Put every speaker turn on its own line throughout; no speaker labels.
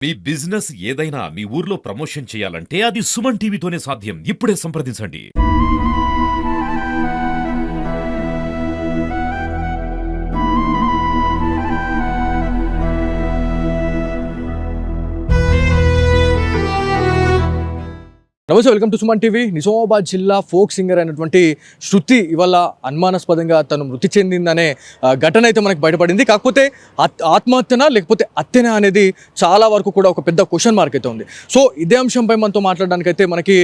మీ business ఏదైనా మీ ఊర్లో promotion చేయాలంటే అది సుమన్ టీవీతోనే సాధ్యం. ఇప్పుడే సంప్రదించండి.
నమస్తే, welcome to Suman TV. Nizamabad జిల్లా ఫోక్ సింగర్ అయినటువంటి శృతి ఇవాళ అనుమానాస్పదంగా తను మృతి చెందిందనే ఘటన అయితే మనకు బయటపడింది. కాకపోతే ఆత్మహత్యనా లేకపోతే హత్యనా అనేది చాలా వరకు కూడా ఒక పెద్ద క్వశ్చన్ మార్క్ అయితే ఉంది. సో ఇదే అంశంపై మనతో మాట్లాడడానికైతే మనకి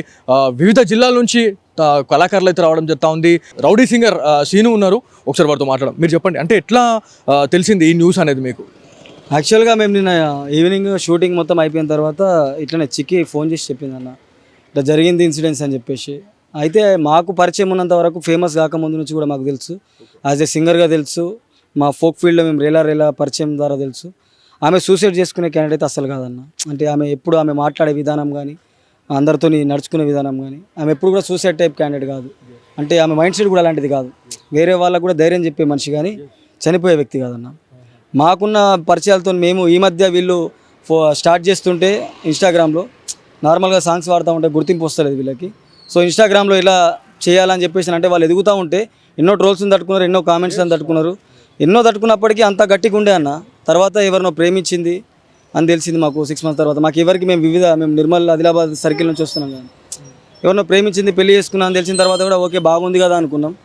వివిధ జిల్లాల నుంచి కళాకారులు అయితే రావడం జరుగుతూ ఉంది. రౌడీ సింగర్ సీను ఉన్నారు, ఒకసారి వారితో మాట్లాడడం. మీరు చెప్పండి, అంటే ఎట్లా తెలిసింది ఈ న్యూస్ అనేది మీకు?
యాక్చువల్గా మేము నిన్న ఈవినింగ్ షూటింగ్ మొత్తం అయిపోయిన తర్వాత ఇట్లనే చిక్కి ఫోన్ చేసి చెప్పింది అన్న, ఇట్లా జరిగింది ఇన్సిడెంట్స్ అని చెప్పేసి. అయితే మాకు పరిచయం ఉన్నంత వరకు, ఫేమస్ కాకముందు నుంచి కూడా మాకు తెలుసు, యాజ్ ఏ సింగర్గా తెలుసు, మా ఫోక్ ఫీల్డ్లో మేము రేలా పరిచయం ద్వారా తెలుసు. ఆమె సూసైడ్ చేసుకునే క్యాండిడేట్ అస్సలు కాదన్న. అంటే ఆమె ఎప్పుడు ఆమె మాట్లాడే విధానం కానీ, అందరితో నడుచుకునే విధానం కానీ, ఆమె ఎప్పుడు కూడా సూసైడ్ టైప్ క్యాండిడేట్ కాదు. అంటే ఆమె మైండ్ సెట్ కూడా అలాంటిది కాదు. వేరే వాళ్ళకు కూడా ధైర్యం చెప్పే మనిషి కానీ చనిపోయే వ్యక్తి కాదన్న. మాకున్న పరిచయాలతో మేము ఈ మధ్య వీళ్ళు స్టార్ట్ చేస్తుంటే ఇన్స్టాగ్రామ్లో నార్మల్గా సాంగ్స్ వాడుతూ ఉంటే గుర్తింపు వస్తలేదు వీళ్ళకి. సో ఇన్స్టాగ్రామ్లో ఇలా చేయాలని చెప్పేసి అంటే వాళ్ళు ఎదుగుతూ ఉంటే ఎన్నో ట్రోల్స్ని తట్టుకున్నారు, ఎన్నో కామెంట్స్ని తట్టుకున్నారు. ఎన్నో తట్టుకున్నప్పటికీ అంత గట్టిగా ఉండే అన్న. తర్వాత ఎవరినో ప్రేమించింది అని తెలిసింది మాకు 6 months తర్వాత. మాకు ఎవరికి మేము నిర్మల్ ఆదిలాబాద్ సర్కిల్ నుంచి వస్తున్నాం కానీ, ఎవరినో ప్రేమించింది, పెళ్లి చేసుకున్నా అని తెలిసిన తర్వాత కూడా ఓకే బాగుంది కదా అనుకున్నాం.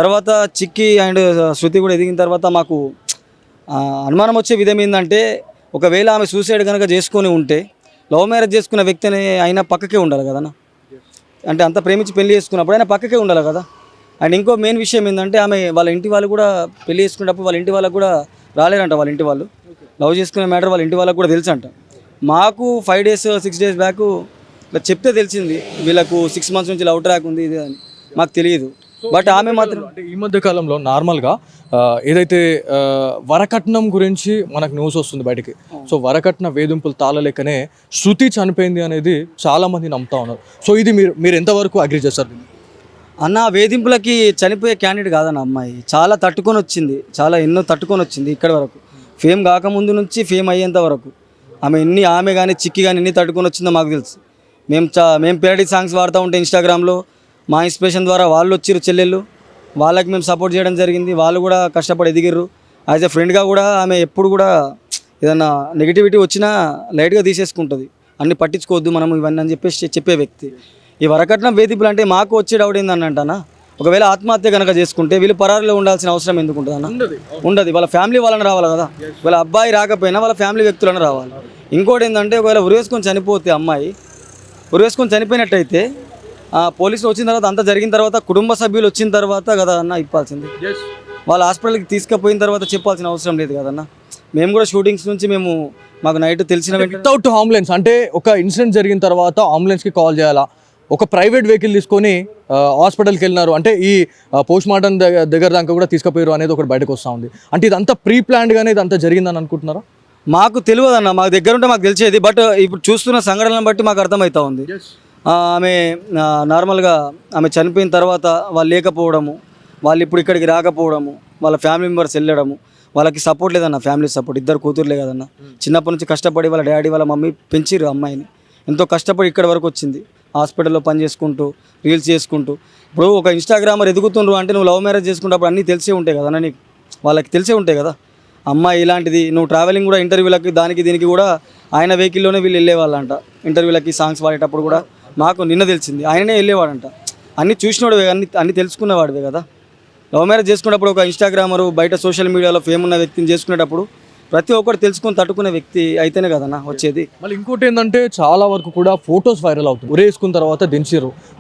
తర్వాత చిక్కి అండ్ శృతి కూడా ఎదిగిన తర్వాత మాకు అనుమానం వచ్చే విధం ఏంటంటే, ఒకవేళ ఆమె సూసైడ్ కనుక చేసుకొని ఉంటే లవ్ మ్యారేజ్ చేసుకున్న వ్యక్తిని అయినా పక్కకే ఉండాలి కదన్నా. అంటే అంత ప్రేమించి పెళ్లి చేసుకున్నప్పుడు అయినా పక్కకే ఉండాలి కదా. అండ్ ఇంకో మెయిన్ విషయం ఏంటంటే, ఆమె వాళ్ళ ఇంటి వాళ్ళు కూడా పెళ్లి చేసుకునేటప్పుడు వాళ్ళ ఇంటి వాళ్ళకు కూడా రాలేరంట. వాళ్ళ ఇంటి వాళ్ళు లవ్ చేసుకునే మ్యాటర్ వాళ్ళ ఇంటి వాళ్ళకు కూడా తెలుసు అంట. మాకు 5 days 6 days బ్యాక్ ఇట్లా చెప్తే తెలిసింది వీళ్ళకు 6 months నుంచి లవ్ ట్రాక్ ఉంది ఇది అని. మాకు తెలియదు. బట్ ఆమె మాత్రం
అంటే ఈ మధ్య కాలంలో నార్మల్గా ఏదైతే వరకట్నం గురించి మనకు న్యూస్ వస్తుంది బయటికి. సో వరకట్న వేధింపులు తాళలేకనే శృతి చనిపోయింది అనేది చాలామంది నమ్ముతా ఉన్నారు. సో ఇది మీరు ఎంతవరకు అగ్రి చేస్తారు?
అన్న, వేధింపులకి చనిపోయే క్యాండిడేట్ కాదన్న అమ్మాయి. చాలా తట్టుకొని వచ్చింది, ఎన్నో తట్టుకొని వచ్చింది ఇక్కడి వరకు. ఫేమ్ కాకముందు నుంచి ఫేమ్ అయ్యేంత వరకు ఆమె కానీ చిక్కి కానీ ఎన్ని తట్టుకొని వచ్చిందో మాకు తెలుసు. మేము పేరడీ సాంగ్స్ వాడుతూ ఉంటే ఇన్స్టాగ్రామ్లో మా ఇన్స్పిరేషన్ ద్వారా వాళ్ళు వచ్చిర్రు చెల్లెళ్ళు, వాళ్ళకి మేము సపోర్ట్ చేయడం జరిగింది. వాళ్ళు కూడా కష్టపడి ఎదిగిర్రు. యాజ్ ఎ ఫ్రెండ్గా కూడా ఆమె ఎప్పుడు కూడా ఏదన్నా నెగిటివిటీ వచ్చినా లైట్గా తీసేసుకుంటుంది. అన్ని పట్టించుకోవద్దు మనం ఇవన్నీ అని చెప్పేసి చెప్పే వ్యక్తి. ఈ వరకట్నం వేధింపులు అంటే మాకు వచ్చే డౌట్ ఏంటంటనా, ఒకవేళ ఆత్మహత్య కనుక చేసుకుంటే వీళ్ళు పరారులో ఉండాల్సిన అవసరం ఎందుకు ఉంటుంది అన్న? ఉండదు. వాళ్ళ ఫ్యామిలీ వాళ్ళని రావాలి కదా. వాళ్ళ అబ్బాయి రాకపోయినా వాళ్ళ ఫ్యామిలీ వ్యక్తులను రావాలి. ఇంకోటి ఏంటంటే, ఒకవేళ ఉరేసుకొని చనిపోతే అమ్మాయి ఉరేసుకొని చనిపోయినట్టయితే పోలీసులు వచ్చిన తర్వాత, అంతా జరిగిన తర్వాత, కుటుంబ సభ్యులు వచ్చిన తర్వాత కదా అన్న ఇప్పాల్సింది. వాళ్ళ హాస్పిటల్కి తీసుకుపోయిన తర్వాత చెప్పాల్సిన అవసరం లేదు కదన్న. మేము కూడా షూటింగ్స్ నుంచి మాకు నైట్ తెలిసిన
వితౌట్ అంబులెన్స్, అంటే ఒక ఇన్సిడెంట్ జరిగిన తర్వాత అంబులెన్స్కి కాల్ చేయాలా, ఒక ప్రైవేట్ వెహికల్ తీసుకొని హాస్పిటల్కి వెళ్ళినారు అంటే ఈ పోస్ట్ మార్టం దగ్గర దాకా కూడా తీసుకుపోయారు అనేది ఒకటి బయటకు వస్తూ ఉంది. అంటే ఇదంతా ప్రీ ప్లాన్డ్గానే ఇదంతా జరిగిందని అనుకుంటున్నారా?
మాకు తెలియదు అన్న, మాకు దగ్గర ఉంటే మాకు తెలిసేది. బట్ ఇప్పుడు చూస్తున్న సంఘటనలను బట్టి మాకు అర్థమవుతా ఉంది. ఆమె నార్మల్గా ఆమె చనిపోయిన తర్వాత వాళ్ళు లేకపోవడము, వాళ్ళు ఇప్పుడు ఇక్కడికి రాకపోవడము, వాళ్ళ ఫ్యామిలీ మెంబర్స్ వెళ్ళడము, వాళ్ళకి సపోర్ట్ లేదన్న. ఫ్యామిలీ సపోర్ట్, 2 కూతుర్లే కదన్న. చిన్నప్పటి నుంచి కష్టపడి వాళ్ళ డాడీ వాళ్ళ మమ్మీ పెంచిరు అమ్మాయిని. ఎంతో కష్టపడి ఇక్కడి వరకు వచ్చింది. హాస్పిటల్లో పని చేసుకుంటూ, రీల్స్ చేసుకుంటూ. ఇప్పుడు ఒక ఇన్స్టాగ్రామర్ ఎదుగుతుండ్రు అంటే నువ్వు లవ్ మ్యారేజ్ చేసుకున్నప్పుడు అన్నీ తెలిసే ఉంటాయి కదన్న నీకు. వాళ్ళకి తెలిసే ఉంటాయి కదా అమ్మాయి ఇలాంటిది. నువ్వు ట్రావెలింగ్ కూడా ఇంటర్వ్యూలకి దీనికి కూడా ఆయన వెహికల్లోనే వీళ్ళు వెళ్ళేవాళ్ళంట. ఇంటర్వ్యూలకి సాంగ్స్ పాడేటప్పుడు కూడా మాకు నిన్న తెలిసింది ఆయననే వెళ్ళేవాడంట. అన్నీ చూసినవాడివే, అన్నీ తెలుసుకున్నవాడివే కదా. లవ్ మ్యారేజ్ చేసుకున్నప్పుడు ఒక ఇన్స్టాగ్రామరు, బయట సోషల్ మీడియాలో ఫేమ్ ఉన్న వ్యక్తిని చేసుకునేటప్పుడు ప్రతి ఒక్కరు తెలుసుకొని తట్టుకునే వ్యక్తి అయితేనే కదన్నా వచ్చేది.
మళ్ళీ ఇంకోటి ఏంటంటే, చాలా వరకు కూడా ఫొటోస్ వైరల్ అవుతుంది. ఉరేసుకున్న తర్వాత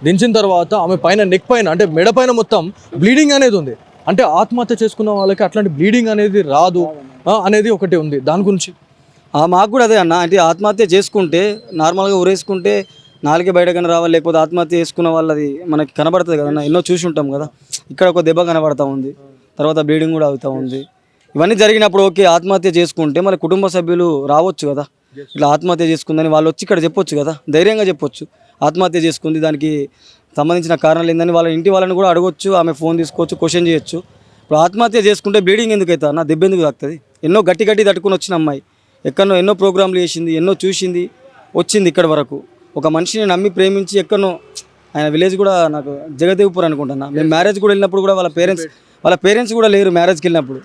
దించిన తర్వాత ఆమె పైన నెక్ పైన అంటే మెడ పైన మొత్తం బ్లీడింగ్ అనేది ఉంది. అంటే ఆత్మహత్య చేసుకున్న వాళ్ళకి అట్లాంటి బ్లీడింగ్ అనేది రాదు అనేది ఒకటి ఉంది. దాని గురించి
మాకు కూడా అదే అన్న. అంటే ఆత్మహత్య చేసుకుంటే నార్మల్గా ఉరేసుకుంటే నాలుగే బయటకన్నా రావాలి, లేకపోతే ఆత్మహత్య చేసుకున్న వాళ్ళది మనకి కనబడుతుంది కదన్నా. ఎన్నో చూసి ఉంటాం కదా. ఇక్కడ ఒక దెబ్బ కనబడతా ఉంది, తర్వాత బ్లీడింగ్ కూడా అవుతూ ఉంది. ఇవన్నీ జరిగినప్పుడు ఓకే ఆత్మహత్య చేసుకుంటే మళ్ళీ కుటుంబ సభ్యులు రావచ్చు కదా. ఇట్లా ఆత్మహత్య చేసుకుందని వాళ్ళు వచ్చి ఇక్కడ చెప్పొచ్చు కదా, ధైర్యంగా చెప్పొచ్చు. ఆత్మహత్య చేసుకుంది, దానికి సంబంధించిన కారణాలు ఏందని వాళ్ళ ఇంటి వాళ్ళని కూడా అడగొచ్చు. ఆమె ఫోన్ తీసుకోవచ్చు, క్వశ్చన్ చేయొచ్చు. ఇప్పుడు ఆత్మహత్య చేసుకుంటే బ్లీడింగ్ ఎందుకు అవుతా అన్న, దెబ్బ ఎందుకు తాకుతుంది? ఎన్నో గట్టి తట్టుకుని వచ్చిన అమ్మాయి ఎక్కడనో ఎన్నో ప్రోగ్రాంలు చేసింది, ఎన్నో చూసింది, వచ్చింది ఇక్కడ వరకు. ఒక మనిషిని నమ్మి ప్రేమించి ఎక్కడనో, ఆయన విలేజ్ కూడా నాకు జగదేవ్పూర్ అనుకుంటున్నా. మేము మ్యారేజ్ కూడా వెళ్ళినప్పుడు కూడా వాళ్ళ పేరెంట్స్ కూడా లేరు మ్యారేజ్కి వెళ్ళినప్పుడు.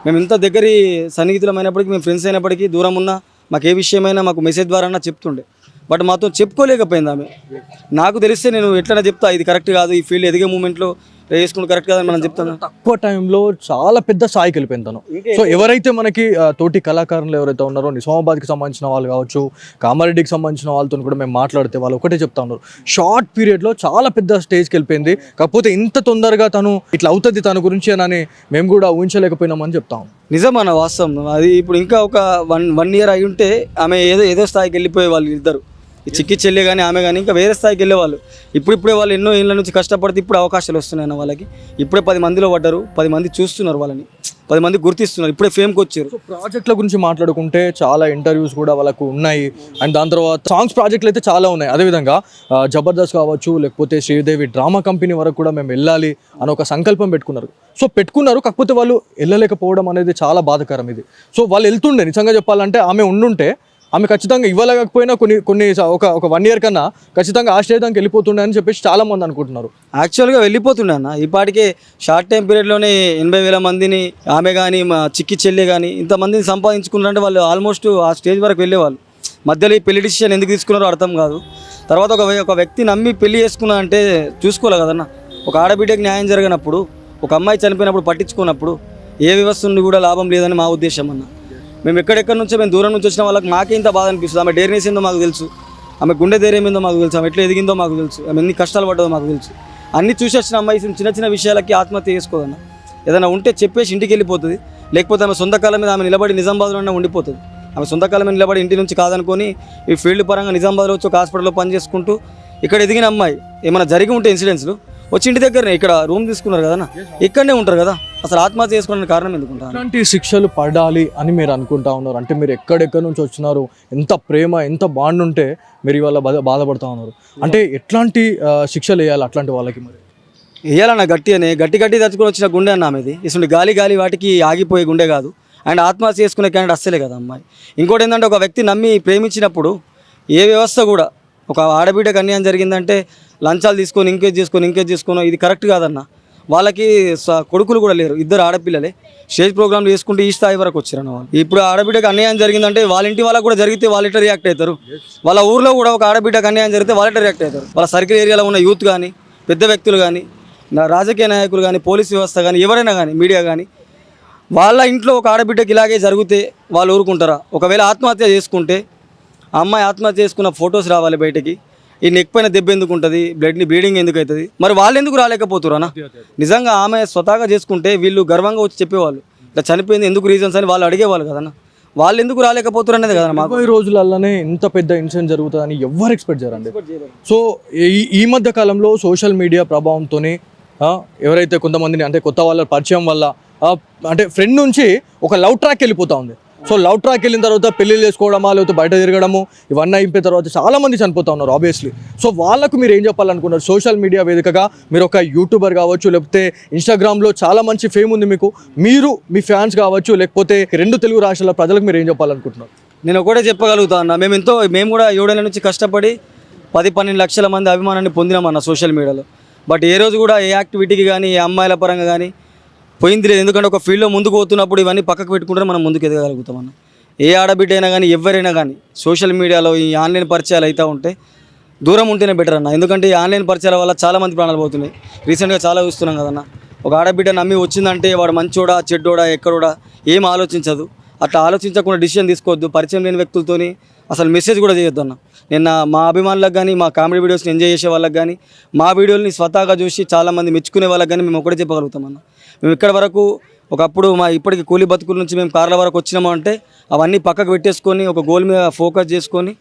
మేము ఇంత దగ్గరి సన్నిహితులమైనప్పటికీ, మేము ఫ్రెండ్స్ అయినప్పటికీ, దూరం ఉన్నా మాకు ఏ విషయమైనా మాకు మెసేజ్ ద్వారా చెప్తుండే. బట్ మాతో చెప్పుకోలేకపోయింది ఆమె. నాకు తెలిస్తే నేను ఎట్లైనా చెప్తా, ఇది కరెక్ట్ కాదు, ఈ ఫీల్డ్ ఎదిగే మూమెంట్లో వేసుకుంటే కరెక్ట్ కాదని మనం చెప్తాను.
తక్కువ టైంలో చాలా పెద్ద స్థాయికి వెళ్ళిపోయింది తను. సో ఎవరైతే మనకి తోటి కళాకారులు ఎవరైతే ఉన్నారో, నిజామాబాద్కి సంబంధించిన వాళ్ళు కావచ్చు, కామారెడ్డికి సంబంధించిన వాళ్ళతో కూడా మేము మాట్లాడితే వాళ్ళు ఒకటే చెప్తా ఉన్నారు, షార్ట్ పీరియడ్లో చాలా పెద్ద స్టేజ్కి వెళ్ళిపోయింది. కాకపోతే ఇంత తొందరగా తను ఇట్లా అవుతుంది తన గురించి అని మేము కూడా ఊహించలేకపోయినామని చెప్తాం.
నిజమన్న వాస్తవం. అది ఇప్పుడు ఇంకా ఒక వన్ ఇయర్ అయి ఉంటే ఆమె ఏదో స్థాయికి వెళ్ళిపోయే వాళ్ళు ఇద్దరు, ఈ చిక్కి చెల్లి కానీ ఆమె కానీ ఇంకా వేరే స్థాయికి వెళ్ళేవాళ్ళు. ఇప్పుడిప్పుడే వాళ్ళు ఎన్నో ఏళ్ళ నుంచి కష్టపడితే ఇప్పుడు అవకాశాలు వస్తున్నాయి వాళ్ళకి. ఇప్పుడే 10 మందిలో పడ్డారు, 10 మంది చూస్తున్నారు వాళ్ళని, 10 మంది గుర్తిస్తున్నారు, ఇప్పుడే ఫేమ్కి వచ్చారు.
సో ప్రాజెక్టుల గురించి మాట్లాడుకుంటే చాలా ఇంటర్వ్యూస్ కూడా వాళ్ళకు ఉన్నాయి. అండ్ దాని తర్వాత సాంగ్స్ ప్రాజెక్టులు అయితే చాలా ఉన్నాయి. అదేవిధంగా జబర్దస్త్ కావచ్చు, లేకపోతే శ్రీదేవి డ్రామా కంపెనీ వరకు కూడా మేము వెళ్ళాలి అని ఒక సంకల్పం పెట్టుకున్నారు. సో పెట్టుకున్నారు, కాకపోతే వాళ్ళు వెళ్ళలేకపోవడం అనేది చాలా బాధాకరం ఇది. సో వాళ్ళు వెళ్తుండే, నిజంగా చెప్పాలంటే ఆమె ఉండుంటే ఆమె ఖచ్చితంగా ఇవ్వలేకపోయినా కొన్ని ఒక 1 ఇయర్ కన్నా ఖచ్చితంగా ఆ స్టేజ్ దానికి వెళ్ళిపోతుండే అని చెప్పేసి చాలా మంది అనుకుంటున్నారు.
యాక్చువల్గా వెళ్ళిపోతుండే అన్న. ఇప్పటికే షార్ట్ టైం పీరియడ్లోనే 80,000 మందిని, ఆమె కానీ మా చిక్కి చెల్లి కానీ ఇంతమందిని సంపాదించుకున్నారంటే వాళ్ళు ఆల్మోస్ట్ ఆ స్టేజ్ వరకు వెళ్ళేవాళ్ళు. మధ్యలో ఈ పెళ్లి డిసిషన్ ఎందుకు తీసుకున్నారో అర్థం కాదు. తర్వాత ఒక వ్యక్తి నమ్మి పెళ్లి చేసుకున్నా అంటే చూసుకోవాలి కదన్న. ఒక ఆడబిడ్డకి న్యాయం జరగనప్పుడు, ఒక అమ్మాయి చనిపోయినప్పుడు పట్టించుకున్నప్పుడు ఏ వ్యవస్థ నుండి కూడా లాభం లేదని మా ఉద్దేశం అన్న. మేము ఎక్కడెక్కడి నుంచో మేము దూరం నుంచి వచ్చిన వాళ్ళకి మాకే ఇంత బాధ అనిపిస్తుంది. ఆమె డేర్నెస్ ఏందో మాకు తెలుసు, ఆమె గుండె ధైర్యం ఏందో మాకు తెలుసు, ఆమె ఎట్లా ఎదిగిందో మాకు తెలుసు, ఆమె ఎన్ని కష్టాలు పడ్డదో మాకు తెలుసు. అన్నీ చూసి వచ్చిన అమ్మాయి చిన్న విషయాలకి ఆత్మహత్య చేసుకోదన్న. ఏదైనా ఉంటే చెప్పేసి ఇంటికి వెళ్ళిపోతుంది, లేకపోతే ఆమె సొంత కాలం మీద ఆమె నిలబడి నిజామాబాద్లోనే ఉండిపోతుంది. ఆమె సొంత కాలం మీద నిలబడి ఇంటి నుంచి కాదనుకొని ఈ ఫీల్డ్ పరంగా నిజామాబాద్లో వచ్చి ఒక హాస్పిటల్లో పనిచేసుకుంటూ ఇక్కడ ఎదిగిన అమ్మాయి ఏమైనా జరిగి ఉంటే ఇన్సిడెంట్స్లు వచ్చి ఇంటి దగ్గరనే ఇక్కడ రూమ్ తీసుకున్నారు కదా, ఇక్కడనే ఉంటారు కదా, అసలు ఆత్మహత్య చేసుకోవడానికి కారణం ఎందుకుంటారు?
ఇలాంటి శిక్షలు పడాలి అని మీరు అనుకుంటా ఉన్నారు అంటే మీరు ఎక్కడెక్కడి నుంచి వచ్చినారు, ఎంత ప్రేమ ఎంత బాండ్ ఉంటే మీరు ఇవాళ బాధపడుతూ ఉన్నారు అంటే ఎట్లాంటి శిక్షలు వేయాలి అట్లాంటి వాళ్ళకి? మరి
వేయాలన్న గట్టి తెచ్చుకొని వచ్చిన గుండె అన్న ఆమెది. ఇటువంటి గాలి వాటికి ఆగిపోయే గుండె కాదు. అండ్ ఆత్మహత్య చేసుకునే క్యాండిడేట్ అస్సలే కదా అమ్మాయి. ఇంకోటి ఏంటంటే ఒక వ్యక్తి నమ్మి ప్రేమించినప్పుడు ఏ వ్యవస్థ కూడా ఒక ఆడబిడ్డకు అన్యాయం జరిగిందంటే లంచాలు తీసుకొని ఎంకరేజ్ చేసుకొని ఇది కరెక్ట్ కాదన్న. వాళ్ళకి కొడుకులు కూడా లేరు, 2 ఆడపిల్లలే. స్టేజ్ ప్రోగ్రాంలు చేసుకుంటే ఈ స్థాయి వరకు వచ్చారన్న వాళ్ళు. ఇప్పుడు ఆడబిడ్డకు అన్యాయం జరిగిందంటే వాళ్ళ ఇంటి వాళ్ళకు కూడా జరిగితే వాళ్ళు ఎట్లా రియాక్ట్ అవుతారు? వాళ్ళ ఊర్లో కూడా ఒక ఆడబిడ్డకు అన్యాయం జరిగితే వాళ్ళు ఎట్లా రియాక్ట్ అవుతారు? వాళ్ళ సర్కిల్ ఏరియాలో ఉన్న యూత్ కానీ, పెద్ద వ్యక్తులు కానీ, రాజకీయ నాయకులు కానీ, పోలీస్ వ్యవస్థ కానీ, ఎవరైనా కానీ, మీడియా కానీ, వాళ్ళ ఇంట్లో ఒక ఆడబిడ్డకి ఇలాగే జరిగితే వాళ్ళు ఊరుకుంటారా? ఒకవేళ ఆత్మహత్య చేసుకుంటే ఆ అమ్మాయి ఆత్మహత్య చేసుకున్న ఫొటోస్ రావాలి బయటకి. ఈ నెక్ పైన దెబ్బ ఎందుకు ఉంటుంది, బ్లీడింగ్ ఎందుకు అవుతుంది, మరి వాళ్ళు ఎందుకు రాలేకపోతురు అన్న? నిజంగా ఆమె స్వతహాగా చేసుకుంటే వీళ్ళు గర్వంగా వచ్చి చెప్పేవాళ్ళు, ఇట్లా చనిపోయింది ఎందుకు రీజన్స్ అని వాళ్ళు అడిగేవాళ్ళు కదన్న. వాళ్ళు ఎందుకు రాలేకపోతురు అనేది కదా మాకు.
20 రోజులలోనే ఇంత పెద్ద ఇన్సిడెంట్ జరుగుతుందని ఎవరు ఎక్స్పెక్ట్ చేయరండి. సో ఈ మధ్య కాలంలో సోషల్ మీడియా ప్రభావంతో ఎవరైతే కొంతమందిని అంటే కొత్త వాళ్ళ పరిచయం వల్ల అంటే ఫ్రెండ్ నుంచి ఒక లవ్ ట్రాక్ వెళ్ళిపోతూ ఉంది. సో లవ్ ట్రాక్ వెళ్ళిన తర్వాత పెళ్ళిళ్ళు చేసుకోవడమా, లేకపోతే బయట తిరగడము, ఇవన్నీ అయిపోయిన తర్వాత చాలా మంది చనిపోతా ఉన్నారు ఆబ్వియస్లీ. సో వాళ్ళకు మీరు ఏం చెప్పాలనుకున్నారు? సోషల్ మీడియా వేదికగా మీరు ఒక యూట్యూబర్ కావచ్చు, లేకపోతే ఇన్స్టాగ్రామ్లో చాలా మంచి ఫేమ్ ఉంది మీకు, మీరు మీ ఫ్యాన్స్ కావచ్చు, లేకపోతే 2 తెలుగు రాష్ట్రాల ప్రజలకు మీరు ఏం చెప్పాలనుకుంటున్నారు?
నేను ఒకటే చెప్పగలుగుతా అన్న, మేము కూడా 7 ఏళ్ళ నుంచి కష్టపడి 10-12 లక్షల మంది అభిమానాన్ని పొందినామన్న సోషల్ మీడియాలో. బట్ ఏ రోజు కూడా ఏ యాక్టివిటీకి కానీ, ఏ అమ్మాయిల పరంగా కానీ పోయింది లేదు. ఎందుకంటే ఒక ఫీల్డ్లో ముందుకు పోతున్నప్పుడు ఇవన్నీ పక్కకు పెట్టుకుంటే మనం ముందుకు ఎదగలుగుతామన్న. ఏ ఆడబిడ్డ అయినా కానీ, ఎవరైనా కానీ సోషల్ మీడియాలో ఈ ఆన్లైన్ పరిచయాలు అయితే ఉంటే దూరం ఉంటేనే బెటర్ అన్న. ఎందుకంటే ఈ ఆన్లైన్ పరిచయాల వల్ల చాలామంది ప్రాణాలు పోతున్నాయి. రీసెంట్గా చాలా చూస్తున్నాం కదన్న. ఒక ఆడబిడ్డ నమ్మి వచ్చిందంటే వాడు మంచోడా చెడ్డోడా ఎక్కడోడా ఏం ఆలోచించదు. అట్లా ఆలోచించకుండా డిసిషన్ తీసుకోవద్దు. పరిచయం లేని వ్యక్తులతోని అసలు మెసేజ్ కూడా చేయొద్దు అన్న. నిన్న మా అభిమానులకు కానీ, మా కామెడీ వీడియోస్ని ఎంజాయ్ చేసే వాళ్ళకి కానీ, మా వీడియోని స్వతహాగా చూసి చాలామంది మెచ్చుకునే వాళ్ళకి కానీ మేము ఒకటే చెప్పగలుగుతామన్న. మేము ఇక్కడ వరకు ఒకప్పుడు ఇప్పటికి కూలీ బతుకుల నుంచి మేము కార్ల వరకు వచ్చినాము అంటే అవన్నీ పక్కకు పెట్టేసుకొని ఒక గోల్ మీద ఫోకస్ చేసుకొని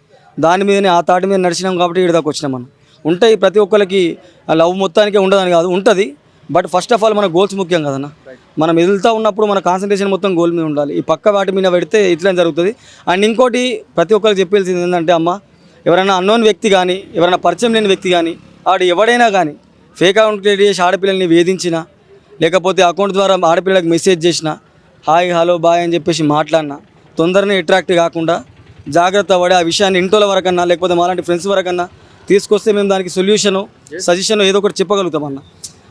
దాని మీదనే ఆ తాటి మీద నడిచినాం కాబట్టి ఇక్కడ దాకా వచ్చినామన్న. ఉంటాయి ప్రతి ఒక్కరికి లవ్ మొత్తానికే ఉండదని కాదు, ఉంటుంది. బట్ ఫస్ట్ ఆఫ్ ఆల్ మన గోల్స్ ముఖ్యం కదన్న. మనం వెళ్తూ ఉన్నప్పుడు మన కాన్సన్ట్రేషన్ మొత్తం గోల్ మీద ఉండాలి. ఈ పక్క వాటి మీద పెడితే ఇట్లా జరుగుతుంది. అండ్ ఇంకోటి ప్రతి ఒక్కరికి చెప్పాల్సింది ఏంటంటే అమ్మ, ఎవరైనా అన్నోన్ వ్యక్తి కానీ, ఎవరైనా పరిచయం లేని వ్యక్తి కానీ, ఆడు ఎవడైనా కానీ ఫేక్ అకౌంట్ క్రియేట్ చేసి ఆడపిల్లల్ని వేధించినా, లేకపోతే అకౌంట్ ద్వారా ఆడపిల్లలకు మెసేజ్ చేసినా, హాయ్ హలో బాయ్ అని చెప్పేసి మాట్లాడినా తొందరనే అట్రాక్ట్ కాకుండా జాగ్రత్త పడి ఆ విషయాన్ని ఇంట్లో వరకన్నా లేకపోతే మాలాంటి ఫ్రెండ్స్ వరకన్నా తీసుకొస్తే మేము దానికి సొల్యూషను సజెషన్ ఏదో ఒకటి చెప్పగలుగుతామన్న.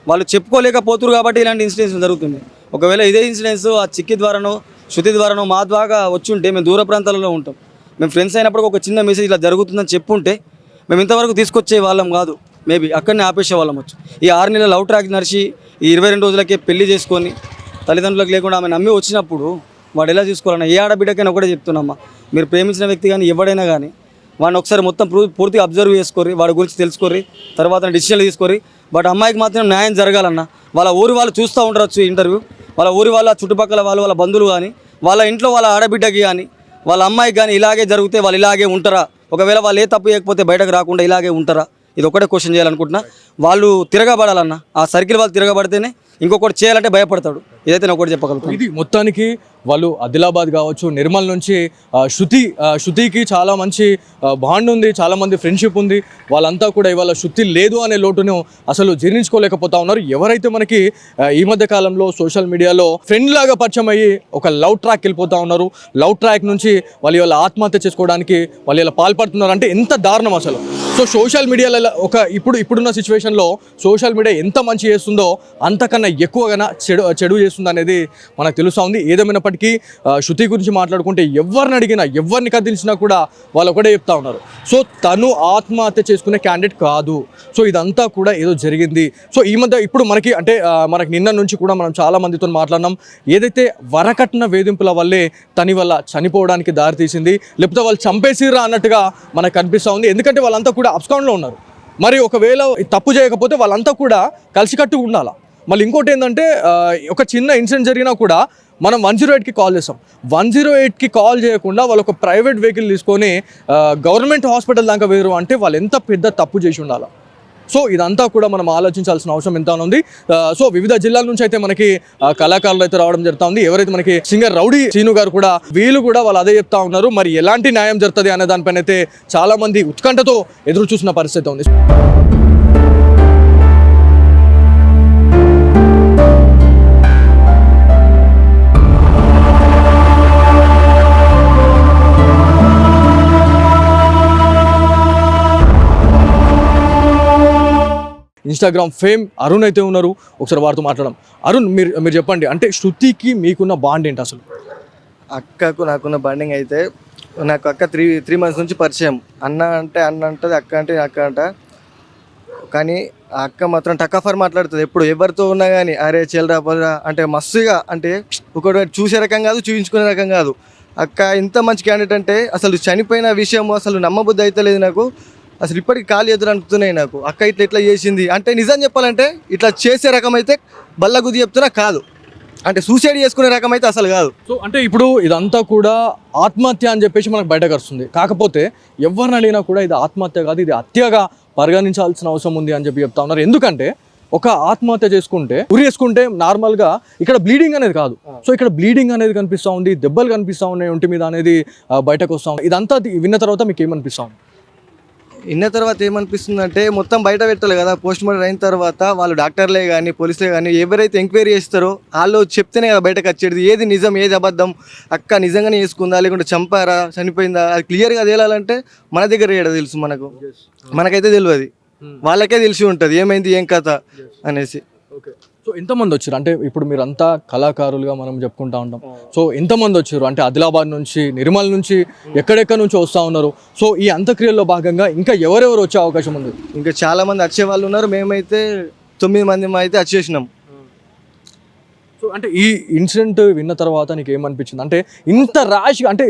వాళ్ళు చెప్పుకోలేకపోతున్నారు కాబట్టి ఇలాంటి ఇన్సిడెంట్స్ జరుగుతుంది. ఒకవేళ ఇదే ఇన్సిడెంట్స్ ఆ చిక్కి ద్వారానో శృతి ద్వారానో మా ద్వారా వచ్చి ఉంటే మేము దూర ప్రాంతాలలో ఉంటాం. మేము ఫ్రెండ్స్ అయినప్పుడు ఒక చిన్న మెసేజ్ ఇలా జరుగుతుందని చెప్పుంటే మేము ఇంతవరకు తీసుకొచ్చే వాళ్ళం కాదు. మేబీ అక్కడనే ఆపేసే వాళ్ళం వచ్చు. ఈ 6 నెలల లవ్ ట్రాక్ నడిచి ఈ 22 రోజులకే పెళ్లి చేసుకొని తల్లిదండ్రులకు లేకుండా ఆమె నమ్మి వచ్చినప్పుడు వాడు ఎలా చూసుకోవాలన్నా? ఏ ఆడబిడ్డకైనా ఒకటే చెప్తున్నామ్మా, మీరు ప్రేమించిన వ్యక్తి కానీ ఎవడైనా కానీ వాడిని ఒకసారి మొత్తం పూర్తిగా అబ్జర్వ్ చేసుకోరి, వాడి గురించి తెలుసుకోరి, తర్వాత డిసిషన్లు తీసుకోరి. బట్ అమ్మాయికి మాత్రం న్యాయం జరగాలన్న. వాళ్ళ ఊరి వాళ్ళు చూస్తూ ఉండవచ్చు ఇంటర్వ్యూ, వాళ్ళ ఊరి వాళ్ళ చుట్టుపక్కల వాళ్ళు వాళ్ళ బంధువులు కానీ వాళ్ళ ఇంట్లో వాళ్ళ ఆడబిడ్డకి కానీ వాళ్ళ అమ్మాయికి కానీ ఇలాగే జరిగితే వాళ్ళు ఇలాగే ఉంటారా? ఒకవేళ వాళ్ళు ఏ తప్పు చేయకపోతే బయటకు రాకుండా ఇలాగే ఉంటారా? ఇది ఒకటే క్వశ్చన్ చేయాలనుకుంటున్నా. వాళ్ళు తిరగబడాలన్న. ఆ సర్కిల్ వాళ్ళు తిరగబడితేనే ఇంకొకటి చేయాలంటే భయపడతాడు. ఇదైతే నేను ఒకటి చెప్పగలుగుతాను.
ఇది మొత్తానికి వాళ్ళు ఆదిలాబాద్ కావచ్చు, నిర్మల్ నుంచి శృతికి చాలా మంచి బాండ్ ఉంది, చాలా మంది ఫ్రెండ్షిప్ ఉంది. వాళ్ళంతా కూడా ఇవాళ శృతి లేదు అనే లోటును అసలు జీర్ణించుకోలేకపోతా ఉన్నారు. ఎవరైతే మనకి ఈ మధ్య కాలంలో సోషల్ మీడియాలో ఫ్రెండ్ లాగా పరిచయం అయ్యి ఒక లవ్ ట్రాక్ వెళ్ళిపోతా ఉన్నారు, లవ్ ట్రాక్ నుంచి వాళ్ళు ఇవాళ ఆత్మహత్య చేసుకోవడానికి వాళ్ళు ఇలా పాల్పడుతున్నారు అంటే ఎంత దారుణం అసలు. సో సోషల్ మీడియాలో ఇప్పుడున్న సిచ్యువేషన్లో సోషల్ మీడియా ఎంత మంచి చేస్తుందో అంతకన్నా ఎక్కువగా చెడు చేస్తుంది అనేది మనకు తెలుస్తూ ఉంది. ఏదేమైనప్పటికీ శృతి గురించి మాట్లాడుకుంటే ఎవరిని అడిగినా ఎవరిని కదిలించినా కూడా వాళ్ళు ఒకటే చెప్తా ఉన్నారు. సో తను ఆత్మహత్య చేసుకునే క్యాండిడేట్ కాదు. సో ఇదంతా కూడా ఏదో జరిగింది. సో ఈ మధ్య ఇప్పుడు మనకి నిన్న నుంచి కూడా మనం చాలా మందితో మాట్లాడినాం. ఏదైతే వరకట్న వేధింపుల వల్లే తని వల్ల చనిపోవడానికి దారి తీసింది, లేకపోతే వాళ్ళు చంపేసిర్రా అన్నట్టుగా మనకు కనిపిస్తూ ఉంది. ఎందుకంటే వాళ్ళంతా కూడా అబ్స్కాండ్లో ఉన్నారు. మరి ఒకవేళ తప్పు చేయకపోతే వాళ్ళంతా కూడా కలిసికట్టుగా ఉండాలి. మళ్ళీ ఇంకోటి ఏంటంటే ఒక చిన్న ఇన్సిడెంట్ జరిగినా కూడా మనం 108కి కాల్ చేస్తాం. 108కి కాల్ చేయకుండా వాళ్ళు ఒక ప్రైవేట్ వెహికల్ తీసుకొని గవర్నమెంట్ హాస్పిటల్ దాకా వేరు అంటే వాళ్ళు ఎంత పెద్ద తప్పు చేసి ఉండాలి. సో ఇదంతా కూడా మనం ఆలోచించాల్సిన అవసరం ఎంత ఉంది. సో వివిధ జిల్లాల నుంచి అయితే మనకి కళాకారులు అయితే రావడం జరుగుతూ ఉంది. ఎవరైతే మనకి సింగర్ రౌడీ శ్రీను గారు కూడా వీళ్ళు కూడా వాళ్ళు అదే చెప్తా ఉన్నారు. మరి ఎలాంటి న్యాయం జరుగుతుంది అనే దానిపైన అయితే చాలా మంది ఉత్కంఠతో ఎదురు చూసిన పరిస్థితి ఉంది. ఇన్స్టాగ్రామ్ ఫేమ్ అరుణ్ అయితే ఉన్నారు. ఒకసారి వారితో మాట్లాడడం. అరుణ్, మీరు చెప్పండి, అంటే శృతికి మీకున్న బాండ్ ఏంటి అసలు?
అక్కకు నాకున్న బాండింగ్ అయితే, నాకు అక్క త్రీ మంత్స్ నుంచి పరిచయం. అన్న అంటే అన్న అంటది, అక్క అంటే అక్క అంట. కానీ ఆ అక్క మాత్రం టకాఫర్ మాట్లాడుతుంది ఎప్పుడు. ఎవరితో ఉన్నా కానీ అరే చెల్లరా బలరా అంటే మస్తుగా, అంటే ఒకటి చూసే రకం కాదు, చూపించుకునే రకం కాదు. అక్క ఇంత మంచి క్యాండిడేట్ అంటే అసలు చనిపోయిన విషయం అసలు నమ్మబుద్ధి అయితే లేదు నాకు. అసలు ఇప్పటికి కాలు ఎదురు అనుకుతున్నాయి నాకు. అక్క ఇట్లా చేసింది అంటే నిజం చెప్పాలంటే ఇట్లా చేసే రకం అయితే బల్లగుద్ది చెప్తున్నా కాదు, అంటే సూసైడ్ చేసుకునే రకం అయితే అసలు కాదు.
సో అంటే ఇప్పుడు ఇదంతా కూడా ఆత్మహత్య అని చెప్పేసి మనకు బయటకు వస్తుంది. కాకపోతే ఎవరిని అడిగినా కూడా ఇది ఆత్మహత్య కాదు, ఇది హత్యగా పరిగణించాల్సిన అవసరం ఉంది అని చెప్తా ఉన్నారు. ఎందుకంటే ఒక ఆత్మహత్య చేసుకుంటే ఉరి వేసుకుంటే నార్మల్గా ఇక్కడ బ్లీడింగ్ అనేది కాదు. సో ఇక్కడ బ్లీడింగ్ అనేది కనిపిస్తూ ఉంది, దెబ్బలు కనిపిస్తూ ఉన్నాయి ఒంటి మీద అనేది బయటకు వస్తూ ఉంది. ఇదంతా విన్న తర్వాత మీకు ఏమనిపిస్తూ ఉంది?
విన్న తర్వాత ఏమనిపిస్తుంది అంటే మొత్తం బయట పెట్టాలి కదా. పోస్ట్ మార్టం అయిన తర్వాత వాళ్ళు డాక్టర్లే కానీ పోలీసులే కానీ ఎవరైతే ఎంక్వైరీ చేస్తారో వాళ్ళు చెప్తేనే కదా బయటకు వచ్చేది ఏది నిజం ఏది అబద్ధం. అక్క నిజంగానే చేసుకుందా లేకుంటే చంపారా చనిపోయిందా అది క్లియర్గా తేలాలంటే మన దగ్గర ఏడా తెలుసు, మనకైతే తెలియదు, వాళ్ళకే తెలిసి ఉంటుంది ఏమైంది ఏం కథ అనేసి.
ఓకే. సో ఎంతమంది వచ్చారు? అంటే ఇప్పుడు మీరంతా కళాకారులుగా మనం చెప్పుకుంటా ఉంటాం. సో ఎంతమంది వచ్చారు? అంటే ఆదిలాబాద్ నుంచి, నిర్మల్ నుంచి, ఎక్కడెక్కడ నుంచి వస్తూ ఉన్నారు. సో ఈ అంత్యక్రియల్లో భాగంగా ఇంకా ఎవరెవరు వచ్చే అవకాశం ఉంది?
ఇంకా చాలా మంది వచ్చే వాళ్ళు ఉన్నారు. మేమైతే 9 మంది అయితే వచ్చేసినాం.
సో అంటే ఈ ఇన్సిడెంట్ విన్న తర్వాత నీకు ఏమనిపించింది? అంటే ఇంత ర్యాష్గా, అంటే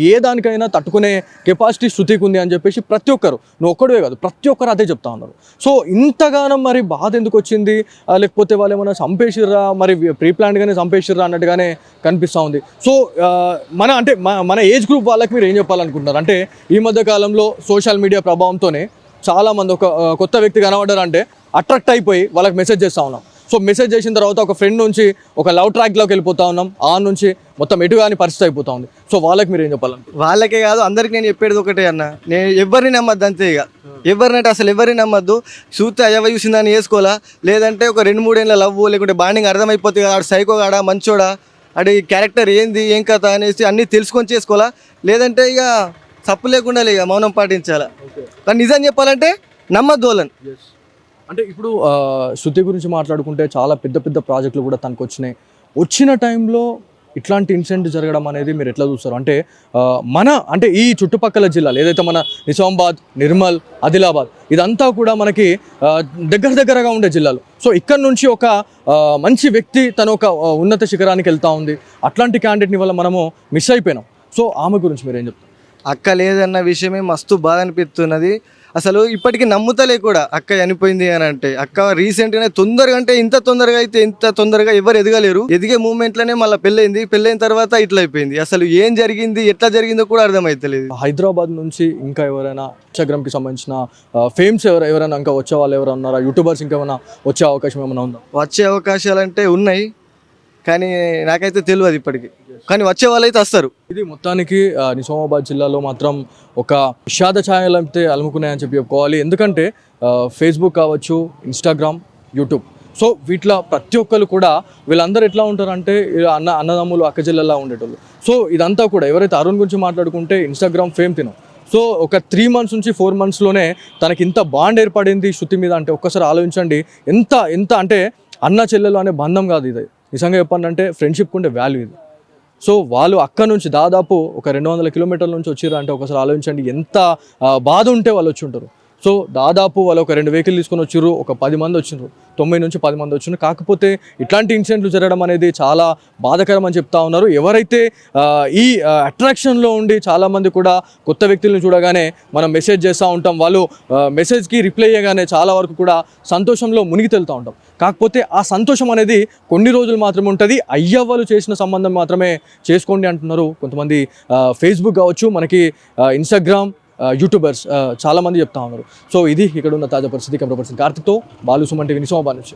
ఏ దానికైనా తట్టుకునే కెపాసిటీ శృతికి ఉంది అని చెప్పేసి ప్రతి ఒక్కరు, నువ్వు ఒక్కడే కాదు ప్రతి ఒక్కరు అదే చెప్తా ఉన్నారు. సో ఇంతగానం మరి బాధ ఎందుకు వచ్చింది? లేకపోతే వాళ్ళు ఏమైనా చంపేసిర్రా, మరి ప్రీ ప్లాన్డ్గానే చంపేసిర్రా అన్నట్టుగానే కనిపిస్తూ ఉంది. సో మన ఏజ్ గ్రూప్ వాళ్ళకి మీరు ఏం చెప్పాలనుకుంటున్నారు? అంటే ఈ మధ్య కాలంలో సోషల్ మీడియా ప్రభావంతోనే చాలామంది ఒక కొత్త వ్యక్తి కనబడ్డారంటే అట్రాక్ట్ అయిపోయి వాళ్ళకి మెసేజ్ చేస్తూ ఉన్నాం. సో మెసేజ్ చేసిన తర్వాత ఒక ఫ్రెండ్ నుంచి ఒక లవ్ ట్రాక్లోకి వెళ్ళిపోతా ఉన్నాం, ఆ నుంచి మొత్తం ఎటుగాని పరిస్థితి అయిపోతా ఉంది. సో వాళ్ళకి మీరు ఏం చెప్పాలంటే?
వాళ్ళకే కాదు అందరికి నేను చెప్పేది ఒకటే అన్న, నేను ఎవరిని నమ్మద్దు అంతే. ఇక ఎవరినంటే అసలు ఎవరిని నమ్మద్దు. చూస్తే అయ్యవ చూసిందని వేసుకోవాలా, లేదంటే ఒక 2-3 ఏళ్ళ లవ్ లేకుంటే బాండింగ్ అర్థమైపోతుంది కదా, ఆడు సైకోగాడా మంచోడా అంటే ఈ క్యారెక్టర్ ఏంది ఏం కథ అనేసి అన్నీ తెలుసుకొని చేసుకోవాలా, లేదంటే ఇక తప్పు లేకుండా ఇక మౌనం పాటించాలా. కానీ నిజం చెప్పాలంటే నమ్మద్దు వాళ్ళని.
అంటే ఇప్పుడు శృతి గురించి మాట్లాడుకుంటే చాలా పెద్ద పెద్ద ప్రాజెక్టులు కూడా తనకు వచ్చినాయి. వచ్చిన టైంలో ఇట్లాంటి ఇన్సిడెంట్ జరగడం అనేది మీరు ఎట్లా చూస్తారు? అంటే అంటే ఈ చుట్టుపక్కల జిల్లాలు ఏదైతే మన నిజామాబాద్, నిర్మల్, ఆదిలాబాద్ ఇదంతా కూడా మనకి దగ్గరగా ఉండే జిల్లాలు. సో ఇక్కడ నుంచి ఒక మంచి వ్యక్తి తను ఒక ఉన్నత శిఖరానికి వెళ్తూ ఉంది. అట్లాంటి క్యాండిడేట్ని వల్ల మనము మిస్ అయిపోయినాం. సో ఆమె గురించి మీరు ఏం చెప్తారు?
అక్క లేదన్న విషయమే మస్తు బాధ అనిపిస్తున్నది. అసలు ఇప్పటికీ నమ్ముతలే కూడా అక్క చనిపోయింది అని అంటే. అక్క రీసెంట్గానే తొందరగా, అంటే ఇంత తొందరగా అయితే ఇంత తొందరగా ఎవరు ఎదగలేరు. ఎదిగే మూమెంట్లోనే మళ్ళీ పెళ్ళైంది, పెళ్ళైన తర్వాత ఇట్లా అయిపోయింది. అసలు ఏం జరిగింది, ఎట్లా జరిగిందో కూడా అర్థమైతలేదు.
హైదరాబాద్ నుంచి ఇంకా ఎవరైనా ఇన్స్టాగ్రామ్కి సంబంధించిన ఫేమ్స్ ఎవరైనా ఇంకా వచ్చే వాళ్ళు ఎవరైనా ఉన్నారా? యూట్యూబర్స్ ఇంకేమైనా వచ్చే అవకాశం ఏమైనా ఉందా?
వచ్చే అవకాశాలు అంటే ఉన్నాయి, కానీ నాకైతే తెలియదు ఇప్పటికి. కానీ వచ్చే వాళ్ళు అయితే వస్తారు.
ఇది మొత్తానికి నిజామాబాద్ జిల్లాలో మాత్రం ఒక విషాద ఛాయలు అయితే అలుముకున్నాయని చెప్పి చెప్పుకోవాలి. ఎందుకంటే ఫేస్బుక్ కావచ్చు, ఇన్స్టాగ్రామ్, యూట్యూబ్, సో వీటిలో ప్రతి ఒక్కరు కూడా వీళ్ళందరూ ఎట్లా ఉంటారంటే అన్నదమ్ములు అక్క జిల్లాలా ఉండేటోళ్ళు. సో ఇదంతా కూడా ఎవరైతే అరుణ్ గురించి మాట్లాడుకుంటే ఇన్స్టాగ్రామ్ ఫేమ్ తినం. సో ఒక 3 months నుంచి 4 monthsలోనే తనకి ఇంత బాండ్ ఏర్పడింది శృతి మీద. అంటే ఒక్కసారి ఆలోచించండి, ఎంత అంటే అన్న చెల్లెలు అనే బంధం కాదు ఇది. నిజంగా చెప్పాలంటే ఫ్రెండ్షిప్కి ఉండే వాల్యూ ఇది. సో వాళ్ళు అక్కడ నుంచి దాదాపు ఒక 200 kilometers నుంచి వచ్చిర్రు అంటే ఒకసారి ఆలోచించండి ఎంత బాధ ఉంటే వాళ్ళు వచ్చి ఉంటారు. సో దాదాపు వాళ్ళు ఒక 2 vehicles తీసుకొని వచ్చిర్రు, ఒక 10 మంది వచ్చిండ్రు, 9 నుంచి 10 మంది వచ్చిండ్రు. కాకపోతే ఇట్లాంటి ఇన్సిడెంట్లు జరగడం అనేది చాలా బాధాకరం అని చెప్తా ఉన్నారు. ఎవరైతే ఈ అట్రాక్షన్లో ఉండి చాలామంది కూడా కొత్త వ్యక్తులను చూడగానే మనం మెసేజ్ చేస్తూ ఉంటాం, వాళ్ళు మెసేజ్కి రిప్లై చేయగానే చాలా వరకు కూడా సంతోషంలో మునిగి తేలుతూ ఉంటాం. కాకపోతే ఆ సంతోషం అనేది కొన్ని రోజులు మాత్రమే ఉంటుంది. అయ్యవ్వలు చేసిన సంబంధం మాత్రమే చేసుకోండి అంటున్నారు కొంతమంది. ఫేస్బుక్ కావచ్చు, మనకి ఇన్స్టాగ్రామ్, యూట్యూబర్స్ చాలామంది చెప్తా ఉన్నారు. సో ఇది ఇక్కడ ఉన్న తాజా పరిస్థితి. కెమెరా పర్సన్ కార్తిక్తో బాలు, సుమన్ టీవీ, నిజామాబాద్ నుంచి.